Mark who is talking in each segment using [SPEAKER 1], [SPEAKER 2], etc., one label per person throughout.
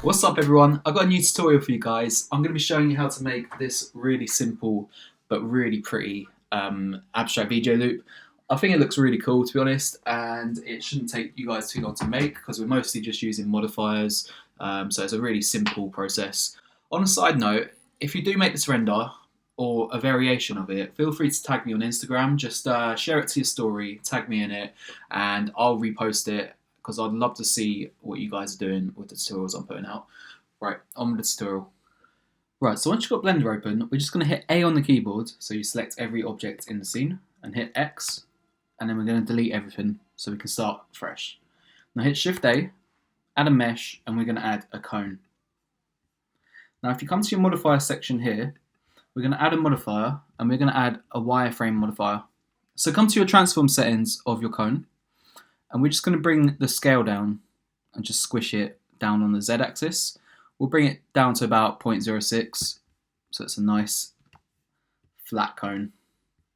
[SPEAKER 1] What's up everyone? I've got a new tutorial for you guys. I'm going to be showing you how to make this really simple but really pretty abstract VJ loop. I think it looks really cool, to be honest, and it shouldn't take you guys too long to make because we're mostly just using modifiers, so it's a really simple process. On a side note, if you do make this render or a variation of it, feel free to tag me on Instagram. Just share it to your story, tag me in it, and I'll repost it because I'd love to see what you guys are doing with the tutorials I'm putting out. Right, on with the tutorial. Right, so once you've got Blender open, we're just going to hit A on the keyboard, so you select every object in the scene, and hit X, and then we're going to delete everything so we can start fresh. Now hit Shift A, add a mesh, and we're going to add a cone. Now if you come to your modifier section here, we're going to add a modifier, and we're going to add a wireframe modifier. So come to your transform settings of your cone, and we're just going to bring the scale down and just squish it down on the Z axis. We'll bring it down to about 0.06, so it's a nice flat cone.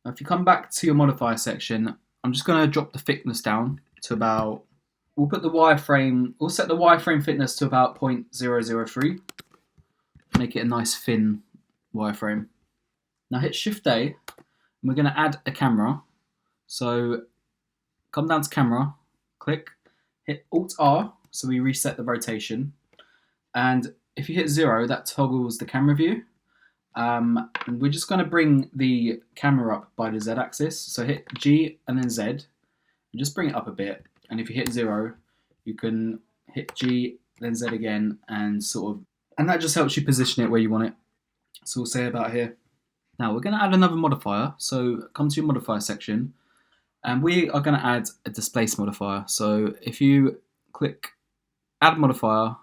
[SPEAKER 1] Now if you come back to your modifier section, I'm just going to drop the thickness down to about, we'll set the wireframe thickness to about 0.003, make it a nice thin wireframe. Now hit Shift A, and we're going to add a camera. So come down to camera, click, hit Alt R, so we reset the rotation. And if you hit 0, that toggles the camera view. And we're just going to bring the camera up by the Z axis. So hit G and then Z, and just bring it up a bit. And if you hit 0, you can hit G, then Z again, and and that just helps you position it where you want it. So we'll say about here. Now we're going to add another modifier. So come to your modifier section, and we are going to add a displace modifier. So if you click add modifier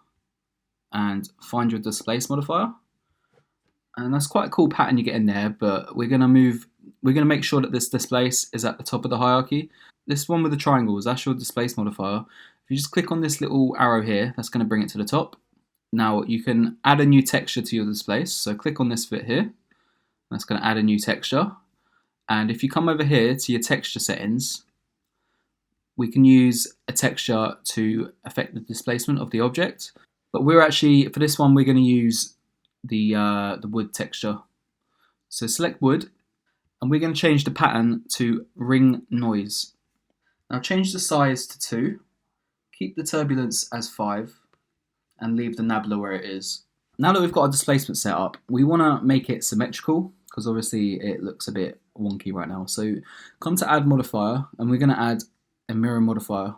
[SPEAKER 1] and find your displace modifier, and that's quite a cool pattern you get in there, but we're going to make sure that this displace is at the top of the hierarchy. This one with the triangles, that's your displace modifier. If you just click on this little arrow here, that's going to bring it to the top. Now you can add a new texture to your displace, so click on this bit here, that's going to add a new texture. And if you come over here to your texture settings, we can use a texture to affect the displacement of the object. But we're actually, for this one, we're going to use the wood texture. So select wood, and we're going to change the pattern to ring noise. Now change the size to 2, keep the turbulence as 5, and leave the nabla where it is. Now that we've got our displacement set up, we want to make it symmetrical, because obviously it looks a bit wonky right now. So come to add modifier, and we're going to add a mirror modifier.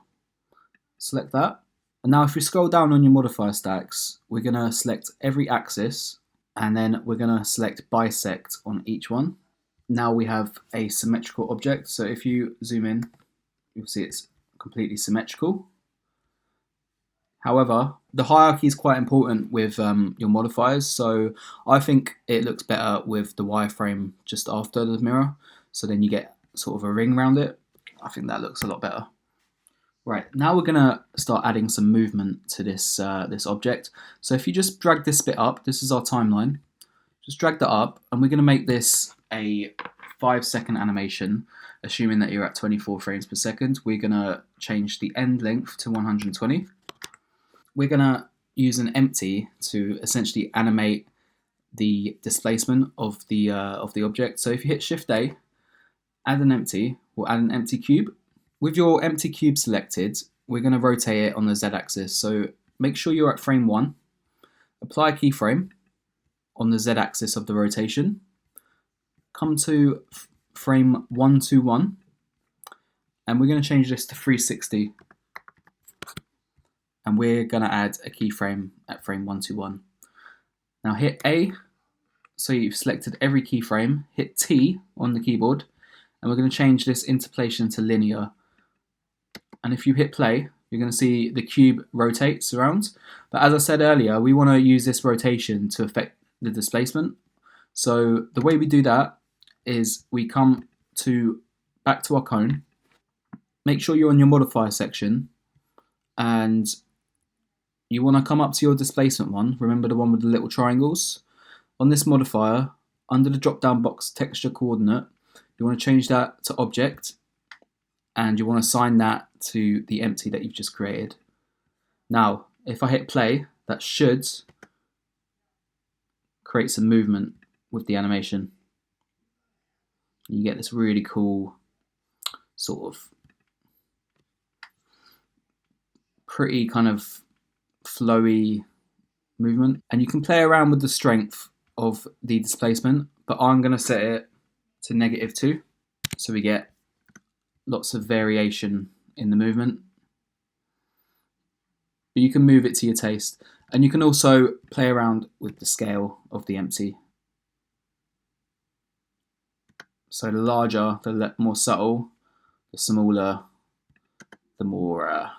[SPEAKER 1] Select that. And now if we scroll down on your modifier stacks, we're going to select every axis, and then we're going to select bisect on each one. Now we have a symmetrical object. So if you zoom in, you'll see it's completely symmetrical. However, the hierarchy is quite important with your modifiers, so I think it looks better with the wireframe just after the mirror, so then you get sort of a ring around it. I think that looks a lot better. Right, now we're going to start adding some movement to this object. So if you just drag this bit up, this is our timeline, just drag that up, and we're going to make this a 5-second animation, assuming that you're at 24 frames per second. We're going to change the end length to 120. We're going to use an empty to essentially animate the displacement of the object. So if you hit Shift A, add an empty, we'll add an empty cube. With your empty cube selected, we're going to rotate it on the Z axis. So make sure you're at frame 1, apply a keyframe on the Z axis of the rotation, come to frame 121, and we're going to change this to 360. And we're going to add a keyframe at frame 121. Now hit A, so you've selected every keyframe, hit T on the keyboard, and we're going to change this interpolation to linear. And if you hit play, you're going to see the cube rotates around. But as I said earlier, we want to use this rotation to affect the displacement. So the way we do that is we come back to our cone, make sure you're on your modifier section, and you want to come up to your displacement one, remember the one with the little triangles. On this modifier, under the drop down box texture coordinate, you want to change that to object, and you want to assign that to the empty that you've just created. Now, if I hit play, that should create some movement with the animation. You get this really cool sort of pretty kind of flowy movement, and you can play around with the strength of the displacement, but I'm going to set it to -2, so we get lots of variation in the movement. But you can move it to your taste, and you can also play around with the scale of the empty. So the larger, the more subtle, the smaller, the more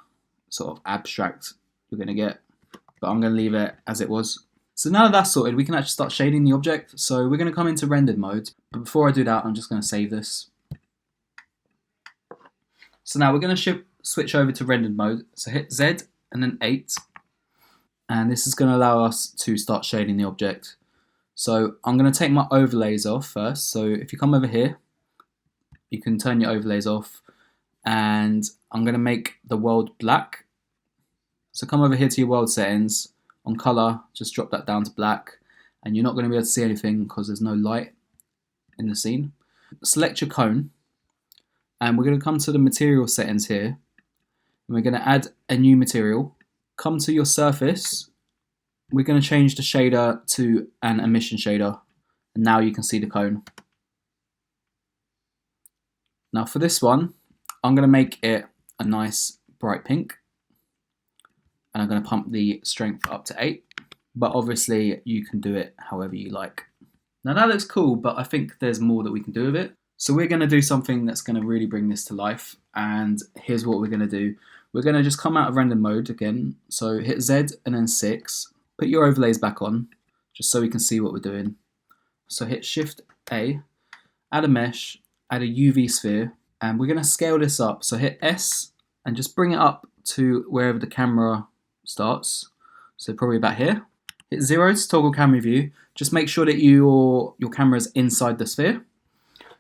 [SPEAKER 1] sort of abstract you're going to get. But I'm going to leave it as it was. So now that that's sorted, we can actually start shading the object. So we're going to come into rendered mode. But before I do that, I'm just going to save this. So now we're going to switch over to rendered mode. So hit Z and then 8. And this is going to allow us to start shading the object. So I'm going to take my overlays off first. So if you come over here, you can turn your overlays off. And I'm going to make the world black. So come over here to your world settings. On color, just drop that down to black. And you're not going to be able to see anything because there's no light in the scene. Select your cone. And we're going to come to the material settings here. And we're going to add a new material. Come to your surface. We're going to change the shader to an emission shader. And now you can see the cone. Now for this one, I'm going to make it a nice bright pink. And I'm going to pump the strength up to 8. But obviously you can do it however you like. Now that looks cool, but I think there's more that we can do with it. So we're going to do something that's going to really bring this to life. And here's what we're going to do. We're going to just come out of render mode again. So hit Z and then 6. Put your overlays back on, just so we can see what we're doing. So hit Shift A, add a mesh, add a UV sphere, and we're going to scale this up. So hit S and just bring it up to wherever the camera starts. So probably about here. Hit 0 to toggle camera view. Just make sure that your camera is inside the sphere.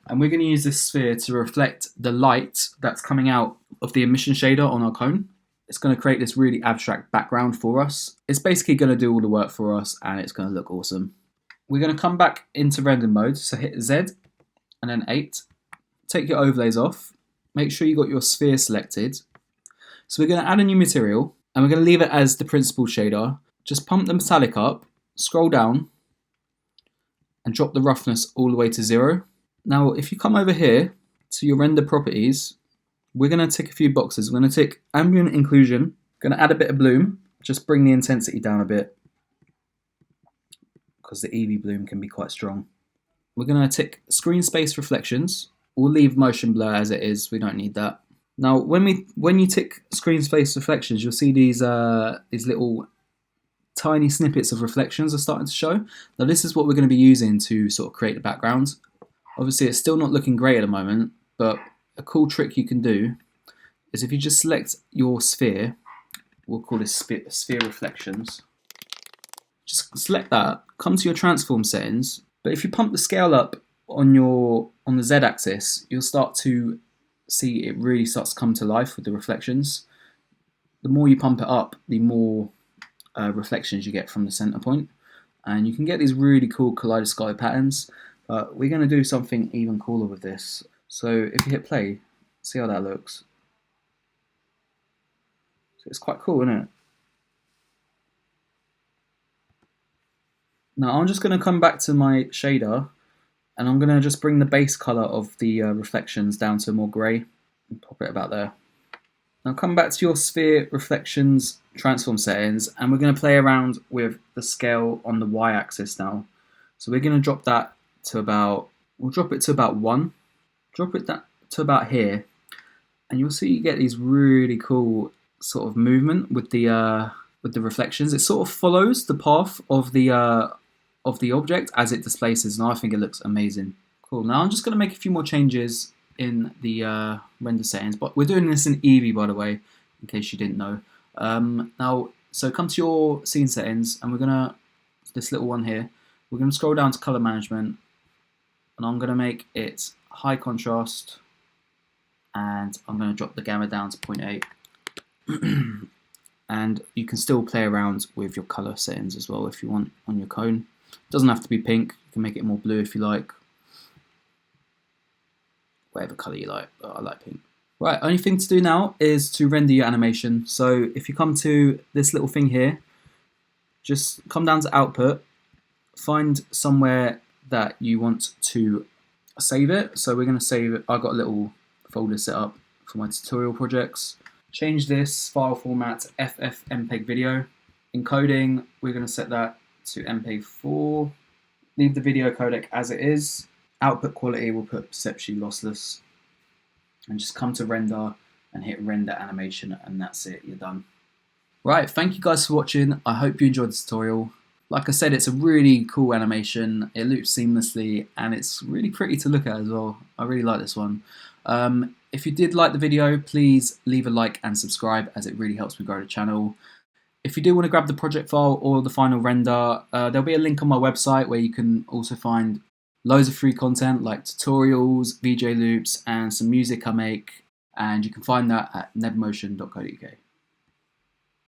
[SPEAKER 1] And we're going to use this sphere to reflect the light that's coming out of the emission shader on our cone. It's going to create this really abstract background for us. It's basically going to do all the work for us and it's going to look awesome. We're going to come back into render mode. So hit Z and then 8. Take your overlays off. Make sure you got your sphere selected. So we're going to add a new material and we're going to leave it as the principal shader. Just pump the metallic up, scroll down and drop the roughness all the way to 0. Now, if you come over here to your render properties, we're going to tick a few boxes. We're going to tick ambient inclusion. Going to add a bit of bloom. Just bring the intensity down a bit because the Evee bloom can be quite strong. We're going to tick screen space reflections. We'll leave motion blur as it is. We don't need that. Now, when you tick screen space reflections, you'll see these little tiny snippets of reflections are starting to show. Now, this is what we're going to be using to sort of create the background. Obviously, it's still not looking great at the moment, but a cool trick you can do is if you just select your sphere, we'll call this sphere reflections. Just select that, come to your transform settings, but if you pump the scale up on the Z axis, you'll start to see it really starts to come to life with the reflections. The more you pump it up, the more reflections you get from the center point, and you can get these really cool kaleidoscopic patterns. But we're going to do something even cooler with this. So if you hit play, see how that looks. So it's quite cool, isn't it? Now I'm just going to come back to my shader and I'm going to just bring the base color of the reflections down to more grey and pop it about there. Now come back to your sphere reflections transform settings and we're going to play around with the scale on the Y axis now. So we're going to drop that to about, we'll drop it to about 1, drop it to about here, and you'll see you get these really cool sort of movement with the reflections. It sort of follows the path of the object as it displaces, and I think it looks amazing. Cool. Now I'm just going to make a few more changes in the render settings, but we're doing this in Evee, by the way, in case you didn't know. Now, so come to your scene settings, and we're gonna this little one here. We're gonna scroll down to color management. And I'm going to make it high contrast and I'm going to drop the gamma down to 0.8. and you can still play around with your color settings as well if you want on your cone. It doesn't have to be pink, you can make it more blue if you like, whatever color you like, but I like pink. Right, only thing to do now is to render your animation. So if you come to this little thing here, just come down to output, find somewhere that you want to save it. So we're going to save it. I've got a little folder set up for my tutorial projects. Change this file format to FFmpeg video. Encoding, we're going to set that to MPEG-4. Leave the video codec as it is. Output quality, we'll put perceptually lossless. And just come to render and hit render animation, and that's it, you're done. Right, thank you guys for watching. I hope you enjoyed the tutorial. Like I said, it's a really cool animation. It loops seamlessly and it's really pretty to look at as well. I really like this one. If you did like the video, please leave a like and subscribe, as it really helps me grow the channel. If you do want to grab the project file or the final render, there'll be a link on my website where you can also find loads of free content like tutorials, VJ loops, and some music I make, and you can find that at nebmotion.co.uk.